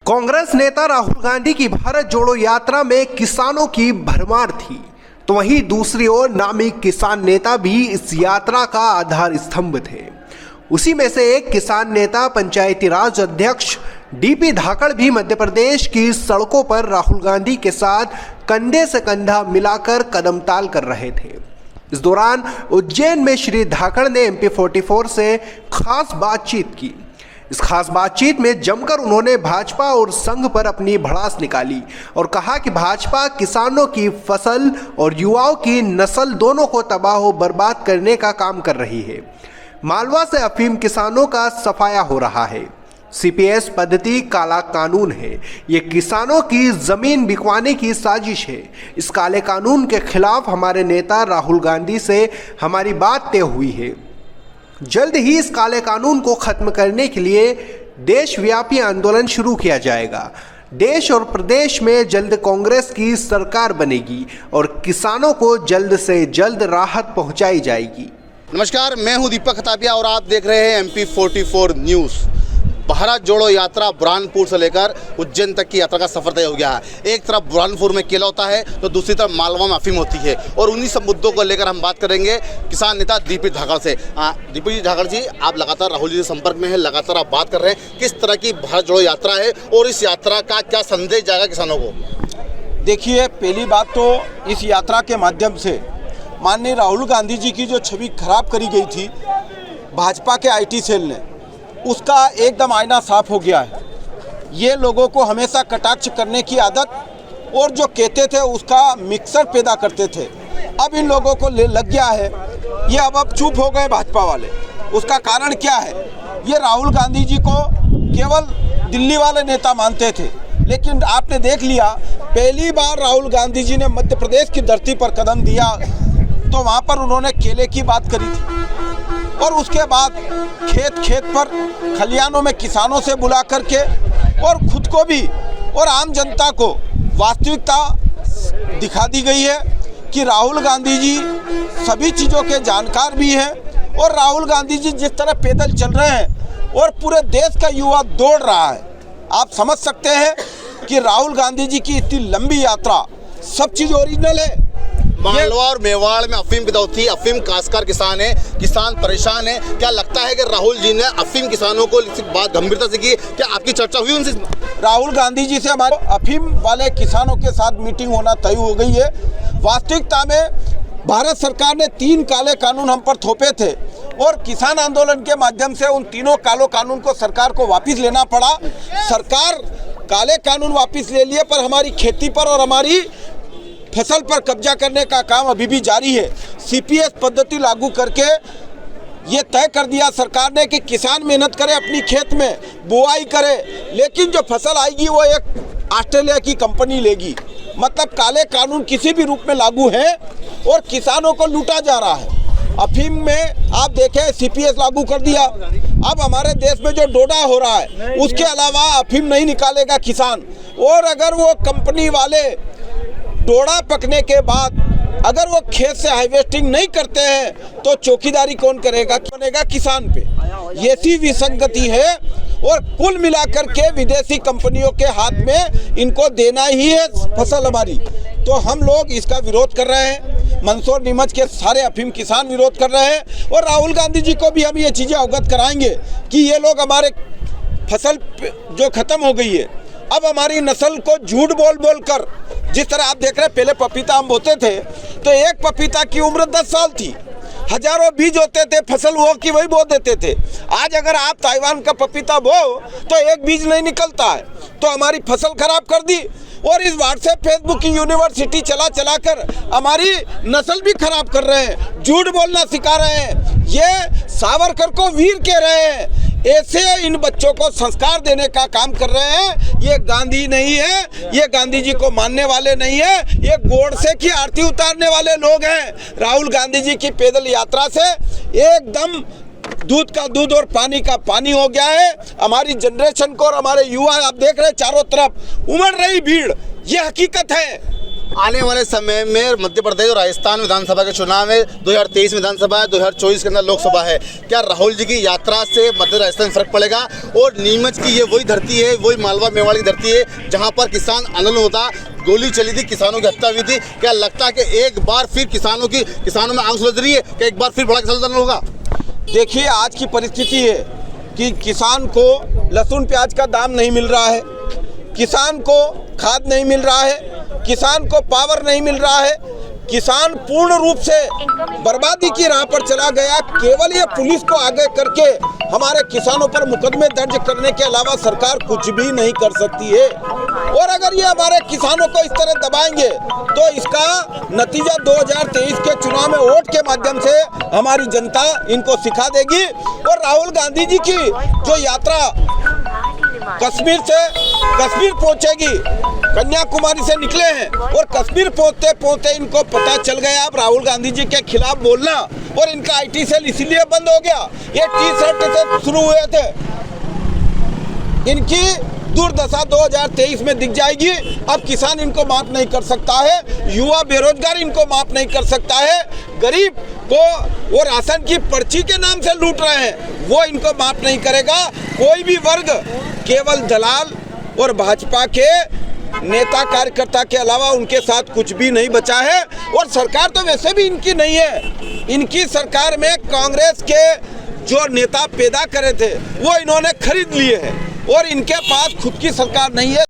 कांग्रेस नेता राहुल गांधी की भारत जोड़ो यात्रा में किसानों की भरमार थी, तो वहीं दूसरी ओर नामी किसान नेता भी इस यात्रा का आधार स्तंभ थे। उसी में से एक किसान नेता पंचायती राज अध्यक्ष डीपी धाकड़ भी मध्य प्रदेश की सड़कों पर राहुल गांधी के साथ कंधे से कंधा मिलाकर कदम ताल कर रहे थे। इस दौरान उज्जैन में श्री धाकड़ ने MP44 से खास बातचीत की। इस खास बातचीत में जमकर उन्होंने भाजपा और संघ पर अपनी भड़ास निकाली और कहा कि भाजपा किसानों की फसल और युवाओं की नस्ल दोनों को तबाह व बर्बाद करने का काम कर रही है। मालवा से अफीम किसानों का सफाया हो रहा है। CPS पद्धति काला कानून है। ये किसानों की जमीन बिकवाने की साजिश है। इस काले कानून के खिलाफ हमारे नेता राहुल गांधी से हमारी बात तय हुई है। जल्द ही इस काले कानून को खत्म करने के लिए देशव्यापी आंदोलन शुरू किया जाएगा। देश और प्रदेश में जल्द कांग्रेस की सरकार बनेगी और किसानों को जल्द से जल्द राहत पहुंचाई जाएगी। नमस्कार, मैं हूं दीपक खतापिया और आप देख रहे हैं MP44 न्यूज़। भारत जोड़ो यात्रा बुरहानपुर से लेकर उज्जैन तक की यात्रा का सफर तय हो गया है। एक तरफ बुरहानपुर में केला होता है तो दूसरी तरफ मालवा में अफीम होती है और उन्हीं सब मुद्दों को लेकर हम बात करेंगे किसान नेता डीपी धाकड़ से। डीपी जी धाकड़ जी, आप लगातार राहुल जी के संपर्क में हैं, लगातार आप बात कर रहे हैं, किस तरह की भारत जोड़ो यात्रा है और इस यात्रा का क्या संदेश जाएगा किसानों को? देखिए, पहली बात तो इस यात्रा के माध्यम से माननीय राहुल गांधी जी की जो छवि खराब करी गई थी भाजपा के IT सेल ने, उसका एकदम आईना साफ हो गया है। ये लोगों को हमेशा कटाक्ष करने की आदत और जो कहते थे उसका मिक्सर पैदा करते थे, अब इन लोगों को लग गया है। ये अब चुप हो गए भाजपा वाले। उसका कारण क्या है? ये राहुल गांधी जी को केवल दिल्ली वाले नेता मानते थे, लेकिन आपने देख लिया पहली बार राहुल गांधी जी ने मध्य प्रदेश की धरती पर कदम दिया तो वहाँ पर उन्होंने केले की बात करी थी और उसके बाद खेत खेत पर खलियानों में किसानों से बुला करके और खुद को भी और आम जनता को वास्तविकता दिखा दी गई है कि राहुल गांधी जी सभी चीज़ों के जानकार भी हैं और राहुल गांधी जी जिस तरह पैदल चल रहे हैं और पूरे देश का युवा दौड़ रहा है, आप समझ सकते हैं कि राहुल गांधी जी की इतनी लंबी यात्रा, सब चीज़ ओरिजिनल है। मालवा और मेवाड़ में अफीम पैदा होती है, अफीम काश्तकार किसान है, किसान परेशान है। क्या लगता है कि राहुल जी ने अफीम किसानों को बात गंभीरता से की? क्या आपकी चर्चा हुई उनसे? राहुल गांधी जी से हमारे अफीम वाले किसानों के साथ मीटिंग होना तय हो गई है। वास्तविकता में भारत सरकार ने 3 काले कानून हम पर थोपे थे और किसान आंदोलन के माध्यम से उन तीनों काले कानून को सरकार को वापस लेना पड़ा। सरकार काले कानून वापस ले लिए, पर हमारी खेती पर और हमारी फसल पर कब्जा करने का काम अभी भी जारी है। CPS पद्धति लागू करके ये तय कर दिया सरकार ने कि किसान मेहनत करे, अपनी खेत में बुआई करे, लेकिन जो फसल आएगी वो एक ऑस्ट्रेलिया की कंपनी लेगी। मतलब काले कानून किसी भी रूप में लागू है और किसानों को लूटा जा रहा है। अफीम में आप देखें CPS लागू कर दिया, अब हमारे देश में जो डोडा हो रहा है उसके अलावा अफीम नहीं निकालेगा किसान। और अगर वो कंपनी वाले डोडा पकने के बाद अगर वो खेत से हार्वेस्टिंग नहीं करते हैं तो चौकीदारी कौन करेगा? बनेगा किसान पे। ये सी विसंगति है और कुल मिलाकर के विदेशी कंपनियों के हाथ में इनको देना ही है फसल हमारी। तो हम लोग इसका विरोध कर रहे हैं, मंदसौर नीमच के सारे अफीम किसान विरोध कर रहे हैं और राहुल गांधी जी को भी हम ये चीज़ें अवगत कराएंगे कि ये लोग हमारे फसल जो ख़त्म हो गई है, अब हमारी नस्ल को झूठ बोल बोल कर, जिस तरह आप देख रहे हैं पहले पपीता हम बोते थे तो एक पपीता की उम्र 10 साल थी, हजारों बीज होते थे, फसल वो की वही बो देते थे। आज अगर आप ताइवान का पपीता बो तो एक बीज नहीं निकलता है। तो हमारी फसल खराब कर दी और इस व्हाट्सएप फेसबुक की यूनिवर्सिटी चला कर हमारी नस्ल भी खराब कर रहे हैं, झूठ बोलना सिखा रहे हैं। ये सावरकर को वीर कह रहे हैं, ऐसे इन बच्चों को संस्कार देने का काम कर रहे हैं। ये गांधी नहीं है, ये गांधी जी को मानने वाले नहीं है, ये गोडसे की आरती उतारने वाले लोग हैं। राहुल गांधी जी की पैदल यात्रा से एकदम दूध का दूध और पानी का पानी हो गया है। हमारी जनरेशन को और हमारे युवा आप देख रहे हैं चारों तरफ उमड़ रही भीड़, ये हकीकत है। आने वाले समय में मध्य प्रदेश और राजस्थान विधानसभा के चुनाव है, 2023 विधानसभा है, 2024 के अंदर लोकसभा है। क्या राहुल जी की यात्रा से मध्य राजस्थान में फर्क पड़ेगा? और नीमच की ये वही धरती है, वही मालवा मेवाड़ की धरती है जहाँ पर किसान आंदोलन होता, गोली चली थी, किसानों की हत्या हुई थी। क्या लगता है कि एक बार फिर किसानों में आंख सुलझ रही है कि एक बार फिर बड़ा किसान आंदोलन होगा? देखिए, आज की परिस्थिति है कि किसान को लहसुन प्याज का दाम नहीं मिल रहा है, किसान को खाद नहीं मिल रहा है, किसान को पावर नहीं मिल रहा है, किसान पूर्ण रूप से बर्बादी की राह पर चला गया। केवल ये पुलिस को आगे करके हमारे किसानों पर मुकदमे दर्ज करने के अलावा सरकार कुछ भी नहीं कर सकती है। और अगर ये हमारे किसानों को इस तरह दबाएंगे तो इसका नतीजा 2023 के चुनाव में वोट के माध्यम से हमारी जनता इनको सिखा देगी। और राहुल गांधी जी की जो यात्रा कश्मीर पहुंचेगी, कन्याकुमारी से निकले हैं और कश्मीर पहुंचते पहुंचते इनको पता चल गया अब राहुल गांधी जी के खिलाफ बोलना, और इनका आईटी सेल इसीलिए बंद हो गया। ये टी-शर्ट से शुरू हुए थे, इनकी दुर्दशा 2023 में दिख जाएगी। अब किसान इनको माफ नहीं कर सकता है, युवा बेरोजगार इनको माफ नहीं कर सकता है, गरीब को वो राशन की पर्ची के नाम से लूट रहे हैं वो इनको माफ नहीं करेगा कोई भी वर्ग। केवल दलाल और भाजपा के नेता कार्यकर्ता के अलावा उनके साथ कुछ भी नहीं बचा है। और सरकार तो वैसे भी इनकी नहीं है, इनकी सरकार में कांग्रेस के जो नेता पैदा करे थे वो इन्होंने खरीद लिए हैं और इनके पास खुद की सरकार नहीं है।